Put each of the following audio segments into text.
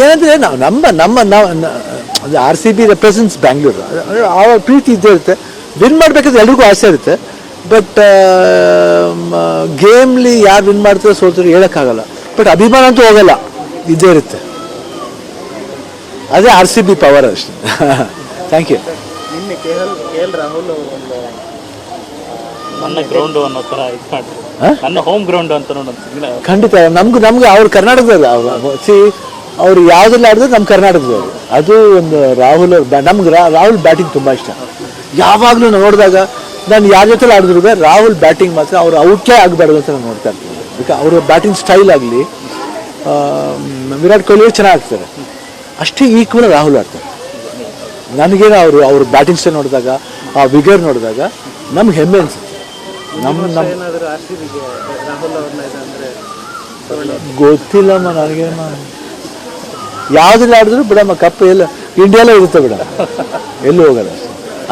ಏನಂದರೆ ನಾವು RCB represents Bangalore, ಅವರ ಪ್ರೀತಿ ಇದ್ದೇ ಇರುತ್ತೆ. ವಿನ್ ಮಾಡಬೇಕಾದ್ರೆ ಎಲ್ರಿಗೂ ಆಸೆ ಇರುತ್ತೆ. ಬಟ್ ಗೇಮ್ಲಿ ಯಾರು ವಿನ್ ಮಾಡ್ತಾರೆ ಸೋಲ್ತಾರೆ ಹೇಳೋಕ್ಕಾಗಲ್ಲ. ಬಟ್ ಅಭಿಮಾನ ಅಂತೂ ಹೋಗಲ್ಲ, ಇದ್ದೇ ಇರುತ್ತೆ. ಅದೇ RCB ಪವರ್ ಅಷ್ಟೇ. Thank you. ನಿನ್ನೆ KL ರಾಹುಲ್ ಒಂದು ನನ್ನ ಗ್ರೌಂಡು ಅನ್ನೋ ಥರ ಇದು ಮಾಡಿದ್ರು, ನನ್ನ ಹೋಮ್ ಗ್ರೌಂಡ್ ಅಂತ ನೋಡಿ. ಖಂಡಿತ ನಮ್ಗೆ ಅವ್ರು ಕರ್ನಾಟಕದಲ್ಲ. ಅವ್ರು ಯಾವುದೆಲ್ಲ ಆಡಿದ್ರೆ ನಮ್ಮ ಕರ್ನಾಟಕದವರು. ಅದು ಒಂದು ನಮ್ಗೆ ರಾಹುಲ್ ಬ್ಯಾಟಿಂಗ್ ತುಂಬ ಇಷ್ಟ. ಯಾವಾಗಲೂ ನೋಡಿದಾಗ ನಾನು ಯಾರ ಜೊತೆ ಆಡಿದ್ರು ರಾಹುಲ್ ಬ್ಯಾಟಿಂಗ್ ಮಾತ್ರ ಅವ್ರು ಔಟ್ಲೇ ಆಗಬಾರ್ದು ಅಂತ ನಾನು ನೋಡ್ತಾ ಇರ್ತೀನಿ. ಬಿಕಾಸ್ ಅವರ ಬ್ಯಾಟಿಂಗ್ ಸ್ಟೈಲ್ ಆಗಲಿ, ವಿರಾಟ್ ಕೊಹ್ಲಿ ಚೆನ್ನಾಗಿ ಆಡ್ತಾರೆ, ಅಷ್ಟೇ ಈಕ್ವಲ್ ರಾಹುಲ್ ಆಡ್ತಾರೆ. ನನಗೇನು ಅವ್ರ ಬ್ಯಾಟಿಂಗ್ ಸ್ಟೈಲ್ ನೋಡಿದಾಗ, ಆ ವಿಗರ್ ನೋಡಿದಾಗ ನಮ್ಗೆ ಹೆಮ್ಮೆ ಅನ್ಸುತ್ತೆ. ಗೊತ್ತಿಲ್ಲಮ್ಮ ನನಗೇನ, ಯಾವುದಿಲ್ಲ ಆಡಿದ್ರು ಬಿಡಮ್ಮ, ಕಪ್ಪು ಎಲ್ಲ ಇಂಡಿಯಾಲೇ ಇರುತ್ತೆ ಬಿಡ, ಎಲ್ಲೂ ಹೋಗಲ್ಲ.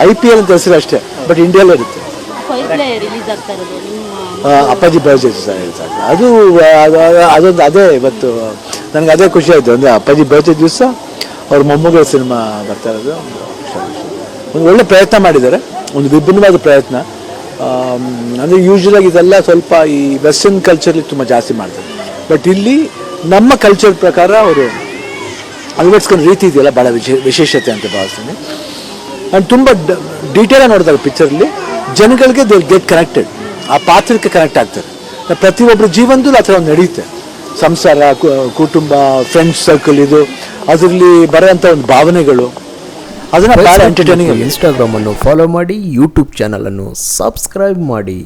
IPL ಅಂತ ಹೆಸರು ಅಷ್ಟೇ, ಬಟ್ ಇಂಡಿಯಾಲೇ ಇರುತ್ತೆ. ಅಪ್ಪಾಜಿ ಬರ್ಜೆ ಅದು ಅದೊಂದು ಅದೇ ಇವತ್ತು ನನಗೆ ಅದೇ ಖುಷಿ ಆಯಿತು. ಅಂದರೆ ಅಪ್ಪಾಜಿ ಬರ್ಜೆ ದಿವಸ ಅವ್ರ ಮೊಮ್ಮಗಳ ಸಿನಿಮಾ ಬರ್ತಾ ಇರೋದು. ಒಂದು ಒಳ್ಳೆ ಪ್ರಯತ್ನ ಮಾಡಿದ್ದಾರೆ, ಒಂದು ವಿಭಿನ್ನವಾದ ಪ್ರಯತ್ನ. ಅಂದರೆ ಯೂಶ್ವಲಾಗಿ ಇದೆಲ್ಲ ಸ್ವಲ್ಪ ಈ ವೆಸ್ಟರ್ನ್ ಕಲ್ಚರ್ಲಿ ತುಂಬ ಜಾಸ್ತಿ ಮಾಡ್ತಾರೆ. ಬಟ್ ಇಲ್ಲಿ ನಮ್ಮ ಕಲ್ಚರ್ ಪ್ರಕಾರ ಅವರು ಅಳವಡಿಸ್ಕೊಂಡು ರೀತಿ ಇದೆಯಲ್ಲ ಭಾಳ ವಿಶೇಷತೆ ಅಂತ ಭಾವಿಸ್ತೀನಿ. ನಾನು ತುಂಬ ಡೀಟೇಲಾಗಿ ನೋಡಿದಾಗ ಪಿಕ್ಚರಲ್ಲಿ ಜನಗಳಿಗೆ ದೇ ಗೆಟ್ ಕನೆಕ್ಟೆಡ್, ಆ ಪಾತ್ರಕ್ಕೆ ಕನೆಕ್ಟ್ ಆಗ್ತಾರೆ. ಪ್ರತಿಯೊಬ್ಬರ ಜೀವನದಲ್ಲೂ ಆ ಥರ ಒಂದು ನಡೆಯುತ್ತೆ. ಸಂಸಾರ, ಕುಟುಂಬ, ಫ್ರೆಂಡ್ಸ್ ಸರ್ಕಲ್, ಇದು ಅದರಲ್ಲಿ ಬರೋಂಥ ಒಂದು ಭಾವನೆಗಳು, ಅದನ್ನು ಭಾಳ ಎಂಟರ್ಟೈನಿಂಗ್. ಇನ್ಸ್ಟಾಗ್ರಾಮನ್ನು ಫಾಲೋ ಮಾಡಿ, ಯೂಟ್ಯೂಬ್ ಚಾನಲನ್ನು ಸಬ್ಸ್ಕ್ರೈಬ್ ಮಾಡಿ.